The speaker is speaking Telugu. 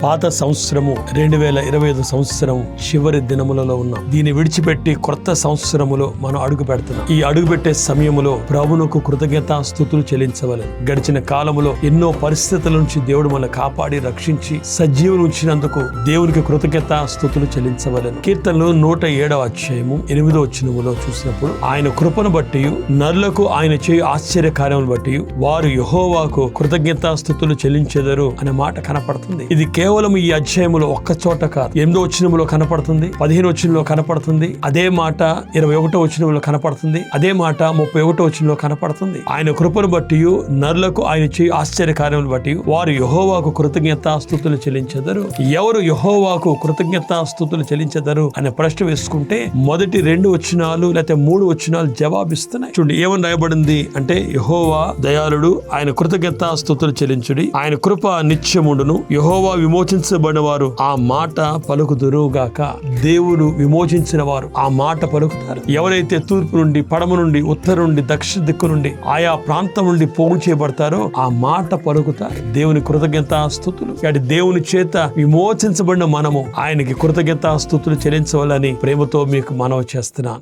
పాత సంవత్సరము 2025 సంవత్సరం చివరి దినములలో ఉన్నాం. దీన్ని విడిచిపెట్టి కొత్త సంవత్సరములో మనం అడుగు పెడుతున్నాం. ఈ అడుగు పెట్టే సమయంలో ప్రభువునకు కృతజ్ఞతా స్తుతులు చెల్లించవలెను. గడిచిన కాలములో ఎన్నో పరిస్థితుల నుంచి దేవుడు మనల్ని కాపాడి రక్షించి సజీవులు ఉంచినందుకు దేవునికి కృతజ్ఞతా స్తుతులు చెల్లించవలెను. కీర్తనలు 107వ అధ్యాయము 8వ వచనములో చూసినప్పుడు ఆయన కృపను బట్టి నరులకు ఆయన చేయు ఆశ్చర్య కార్యములు బట్టి వారు యెహోవాకు కృతజ్ఞతా స్తుతులు చెల్లించెదరు అనే మాట కనపడుతుంది. ఇది కేవలం ఈ అధ్యాయములో ఒక్క చోట కాదు. 8వ వచనములో కనపడుతుంది, 15వ వచనంలో కనపడుతుంది, అదే మాట 21వ వచనంలో కనపడుతుంది, అదే మాట 31వ వచనంలో కనపడుతుంది. ఆయన కృపను బట్టి నరులకు ఆయన చేయు ఆశ్చర్య కార్యములు బట్టి వారు యెహోవాకు కృతజ్ఞతా స్తుతులు చెల్లించెదరు. ఎవరు యెహోవాకు కృతజ్ఞతా స్తుతులు చెల్లించెదరు అనే ప్రశ్న వేసుకుంటే మొదటి 2 వచనాలు లేకపోతే 3 వచనాలు జవాబిస్తున్నాయి. చూడండి ఏమని రాయబడింది అంటే, యెహోవా దయాళుడు, ఆయన కృతజ్ఞతా స్తుతులు చెల్లించుడి, ఆయన కృప నిత్యముండును, యెహోవా విమోచించబడిన వారు ఆ మాట పలుకుదురుగాక. దేవుడు విమోచించిన వారు ఆ మాట పలుకుతారు. ఎవరైతే తూర్పు నుండి, పడమ నుండి, ఉత్తరం నుండి, దక్షిణ దిక్కు నుండి, ఆయా ప్రాంతం నుండి పోగు చేయబడతారో ఆ మాట పలుకుతారు. దేవుని కృతజ్ఞతా స్తుతులు. దేవుని చేత విమోచించబడిన మనము ఆయనకి కృతజ్ఞతా స్తుతులు చెల్లించవాలని ప్రేమతో మీకు మనవి చేస్తున్నాను.